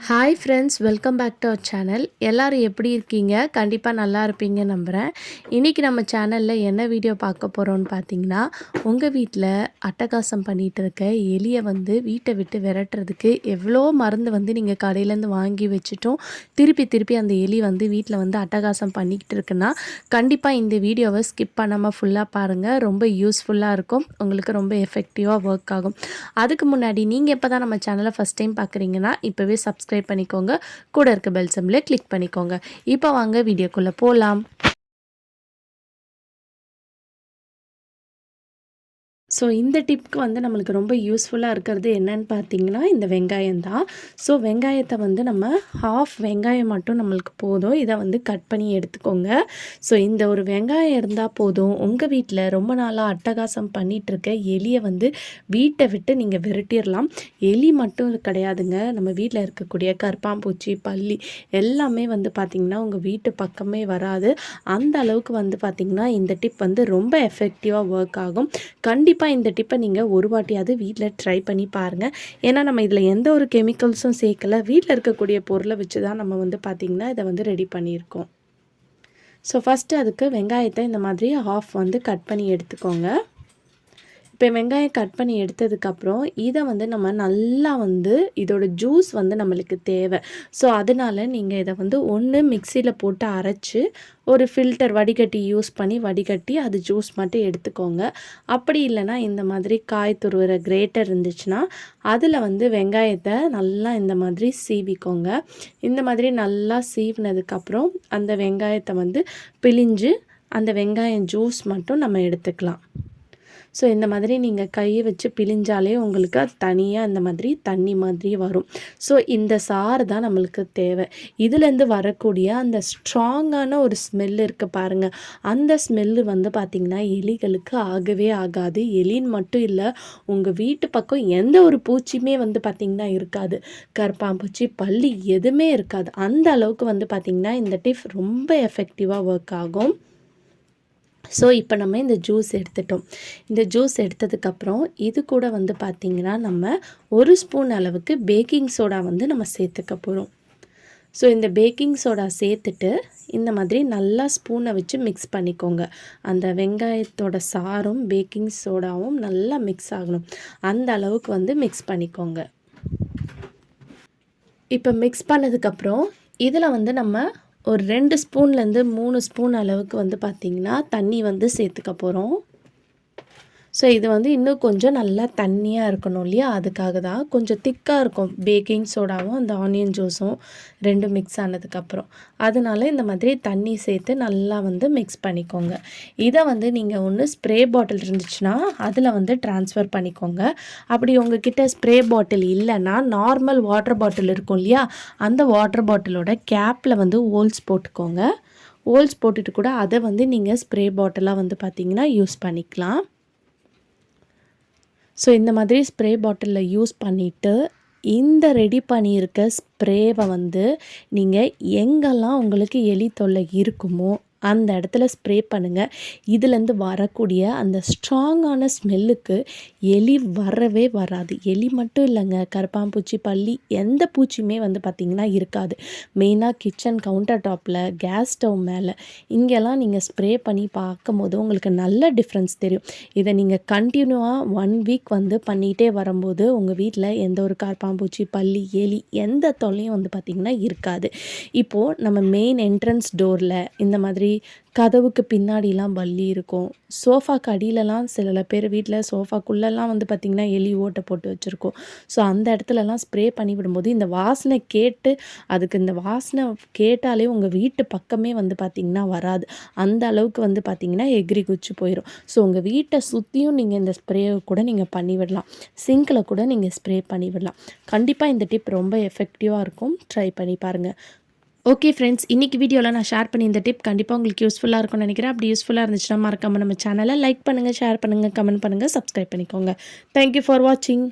Hi friends, welcome back to our channel. எல்லோரும் எப்படி இருக்கீங்க? கண்டிப்பாக நல்லா இருப்பீங்க நம்புகிறேன். இன்றைக்கி நம்ம சேனலில் என்ன வீடியோ பார்க்க போகிறோன்னு பார்த்தீங்கன்னா, உங்கள் வீட்டில் அட்டகாசம் பண்ணிகிட்டு இருக்க எலியை வீட்டை விட்டு விரட்டுறதுக்கு எவ்வளோ மருந்து நீங்கள் கடையிலேருந்து வாங்கி வச்சுட்டும் திருப்பி அந்த எலி வீட்டில் அட்டகாசம் பண்ணிக்கிட்டு இருக்குன்னா, கண்டிப்பாக இந்த வீடியோவை ஸ்கிப் பண்ணாமல் ஃபுல்லாக பாருங்கள். ரொம்ப யூஸ்ஃபுல்லாக இருக்கும், உங்களுக்கு ரொம்ப எஃபெக்டிவாக ஒர்க் ஆகும். அதுக்கு முன்னாடி நீங்கள் எப்போ தான் நம்ம சேனலை ஃபஸ்ட் டைம் பார்க்குறீங்கன்னா இப்போவே சப்ஸ்கிரைப் பண்ணிக்கோங்க. கூட இருக்க பெல் சிம்பலை கிளிக் பண்ணிக்கோங்க. இப்போ வாங்க வீடியோக்குள்ளே போகலாம். ஸோ இந்த டிப்க்கு நம்மளுக்கு ரொம்ப யூஸ்ஃபுல்லாக இருக்கிறது என்னன்னு பார்த்தீங்கன்னா, இந்த வெங்காயம் தான். ஸோ வெங்காயத்தை நம்ம வெங்காயம் மட்டும் நம்மளுக்கு போதும். இதை கட் பண்ணி எடுத்துக்கோங்க. ஸோ இந்த ஒரு வெங்காயம் இருந்தால் போதும், உங்கள் வீட்டில் ரொம்ப நாளாக அட்டகாசம் பண்ணிகிட்ருக்க எலியை வீட்டை விட்டு நீங்கள் விரட்டிடலாம். எலி மட்டும் கிடையாதுங்க, நம்ம வீட்டில் இருக்கக்கூடிய கரப்பாம்பூச்சி, பல்லி எல்லாமே பார்த்திங்கன்னா உங்கள் வீட்டு பக்கமே வராது. அந்த அளவுக்கு பார்த்திங்கன்னா இந்த டிப் ரொம்ப எஃபெக்டிவாக ஒர்க் ஆகும். கண்டிப்பாக இந்த டிப்பை நீங்கள் ஒரு வாட்டியாவது வீட்டில் ட்ரை பண்ணி பாருங்கள். ஏன்னா நம்ம இதில் எந்த ஒரு கெமிக்கல்ஸும் சேர்க்கலை, வீட்டில் இருக்கக்கூடிய பொருளை வச்சு தான் நம்ம பார்த்திங்கன்னா இதை ரெடி பண்ணியிருக்கோம். ஸோ ஃபஸ்ட்டு அதுக்கு வெங்காயத்தை இந்த மாதிரி கட் பண்ணி எடுத்துக்கோங்க. இப்போ வெங்காயம் கட் பண்ணி எடுத்ததுக்கப்புறம் இதை நம்ம நல்லா இதோட ஜூஸ் நம்மளுக்கு தேவை. ஸோ அதனால் நீங்கள் இதை ஒன்று மிக்சியில் போட்டு அரைச்சி ஒரு ஃபில்டர் வடிகட்டி யூஸ் பண்ணி வடிகட்டி அது ஜூஸ் மட்டும் எடுத்துக்கோங்க. அப்படி இல்லைனா இந்த மாதிரி காய் துருவுற கிரேட்டர் இருந்துச்சுன்னா அதில் வெங்காயத்தை நல்லா இந்த மாதிரி சீவிக்கோங்க. இந்த மாதிரி நல்லா சீவினதுக்கப்புறம் அந்த வெங்காயத்தை பிழிஞ்சு அந்த வெங்காயம் ஜூஸ் மட்டும் நம்ம எடுத்துக்கலாம். ஸோ இந்த மாதிரி நீங்கள் கையை வச்சு பிழிஞ்சாலே உங்களுக்கு தனியாக இந்த மாதிரி தண்ணி மாதிரி வரும். ஸோ இந்த சாறு தான் நம்மளுக்கு தேவை. இதுலேருந்து வரக்கூடிய அந்த ஸ்ட்ராங்கான ஒரு ஸ்மெல் இருக்குது பாருங்கள், அந்த ஸ்மெல்லு பார்த்திங்கன்னா எலிகளுக்கு ஆகவே ஆகாது. எலின்னு மட்டும் இல்லை, உங்கள் வீட்டு பக்கம் எந்த ஒரு பூச்சியுமே பார்த்திங்கன்னா இருக்காது. கரப்பாம்பூச்சி, பல்லி எதுவுமே இருக்காது. அந்த அளவுக்கு பார்த்திங்கன்னா இந்த டிப் ரொம்ப எஃபெக்டிவாக ஒர்க் ஆகும். ஸோ இப்போ நம்ம இந்த ஜூஸ் எடுத்துட்டோம். இந்த ஜூஸ் எடுத்ததுக்கப்புறம் இது கூட பார்த்திங்கன்னா நம்ம 1 ஸ்பூன் அளவுக்கு பேக்கிங் சோடா நம்ம சேர்த்துக்க போகிறோம். ஸோ இந்த பேக்கிங் சோடா சேர்த்துட்டு இந்த மாதிரி நல்லா ஸ்பூனை வச்சு மிக்ஸ் பண்ணிக்கோங்க. அந்த வெங்காயத்தோட சாரும் பேக்கிங் சோடாவும் நல்லா மிக்ஸ் ஆகணும். அந்த அளவுக்கு மிக்ஸ் பண்ணிக்கோங்க. இப்போ மிக்ஸ் பண்ணதுக்கப்புறம் இதில் நம்ம ஒரு 2 ஸ்பூன்லேருந்து 3 ஸ்பூன் அளவுக்கு பார்த்திங்கன்னா தண்ணி சேர்த்துக்க போகிறோம். ஸோ இது இன்னும் கொஞ்சம் நல்லா தண்ணியாக இருக்கணும் இல்லையா, அதுக்காக தான். கொஞ்சம் திக்காக இருக்கும் பேக்கிங் சோடாவும் அந்த ஆனியன் ஜூஸும் ரெண்டும் மிக்ஸ் ஆனதுக்கப்புறம். அதனால இந்த மாதிரி தண்ணி சேர்த்து நல்லா மிக்ஸ் பண்ணிக்கோங்க. இதை நீங்கள் ஒன்று ஸ்ப்ரே பாட்டில் இருந்துச்சுன்னா அதில் ட்ரான்ஸ்ஃபர் பண்ணிக்கோங்க. அப்படி உங்ககிட்ட ஸ்ப்ரே பாட்டில் இல்லைன்னா நார்மல் வாட்டர் பாட்டில் இருக்கும் இல்லையா, அந்த வாட்டர் பாட்டிலோட கேப்பில் ஹோல்ஸ் போட்டுக்கோங்க. ஹோல்ஸ் போட்டுட்டு கூட அதை நீங்கள் ஸ்ப்ரே பாட்டிலாக பார்த்திங்கன்னா யூஸ் பண்ணிக்கலாம். ஸோ இந்த மாதிரி ஸ்ப்ரே பாட்டிலில் யூஸ் பண்ணிவிட்டு இந்த ரெடி பண்ணியிருக்க ஸ்ப்ரேவை நீங்கள் எங்கெல்லாம் உங்களுக்கு எலி தொல்லை இருக்குமோ அந்த இடத்துல ஸ்ப்ரே பண்ணுங்கள். இதுலேருந்து வரக்கூடிய அந்த ஸ்ட்ராங்கான ஸ்மெல்லுக்கு எலி வரவே வராது. எலி மட்டும் இல்லைங்க, கரப்பாம்பூச்சி, பல்லி எந்த பூச்சியுமே பார்த்திங்கன்னா இருக்காது. மெயினாக கிச்சன் கவுண்டர் டாப்பில், கேஸ் ஸ்டவ் மேலே இங்கெல்லாம் நீங்கள் ஸ்ப்ரே பண்ணி பார்க்கும்போது உங்களுக்கு நல்ல டிஃப்ரென்ஸ் தெரியும். இதை நீங்கள் கண்டினியூவாக 1 வீக் பண்ணிகிட்டே வரும்போது உங்கள் வீட்டில் எந்த ஒரு கரப்பாம்பூச்சி, பல்லி, எலி எந்த தொல்லையும் பார்த்திங்கன்னா இருக்காது. இப்போது நம்ம மெயின் என்ட்ரன்ஸ் டோரில் இந்த மாதிரி கதவுக்கு பின்னாடிலாம் பல்லி இருக்கும். சோஃபாக்கு அடியிலலாம் சில பேர் வீட்டில் சோஃபாக்குள்ளெல்லாம் பார்த்திங்கன்னா எலி ஓட்டை போட்டு வச்சுருக்கோம். ஸோ அந்த இடத்துலலாம் ஸ்ப்ரே பண்ணி விடும்போது இந்த வாசனை கேட்டு அதுக்கு இந்த வாசனை கேட்டாலே உங்கள் வீட்டு பக்கமே பார்த்திங்கன்னா வராது. அந்த அளவுக்கு பார்த்திங்கன்னா எகிரி குச்சி போயிடும். ஸோ உங்கள் வீட்டை சுற்றியும் நீங்கள் இந்த ஸ்ப்ரேவை கூட நீங்கள் பண்ணி விடலாம். சிங்கில் கூட நீங்கள் ஸ்ப்ரே பண்ணி விடலாம். கண்டிப்பாக இந்த டிப் ரொம்ப எஃபெக்டிவாக இருக்கும். ட்ரை பண்ணி பாருங்கள். ஓகே ஃப்ரெண்ட்ஸ், இன்றைக்கி வீடியோவில் நான் ஷேர் பண்ணி இந்த டிப் கண்டிப்பாக உங்களுக்கு யூஸ்ஃபுல்லாக இருக்கும்னு நினைக்கிறேன். அப்படி யூஸ்ஃபுல்லாக இருந்துச்சுன்னா மறக்காமல் நம்ம சேனலை லைக் பண்ணுங்கள், ஷேர் பண்ணுங்கள், கமெண்ட் பண்ணுங்கள், சப்ஸ்கிரைப் பண்ணிக்கோங்க. தேங்க்யூ ஃபார் வாட்சிங்.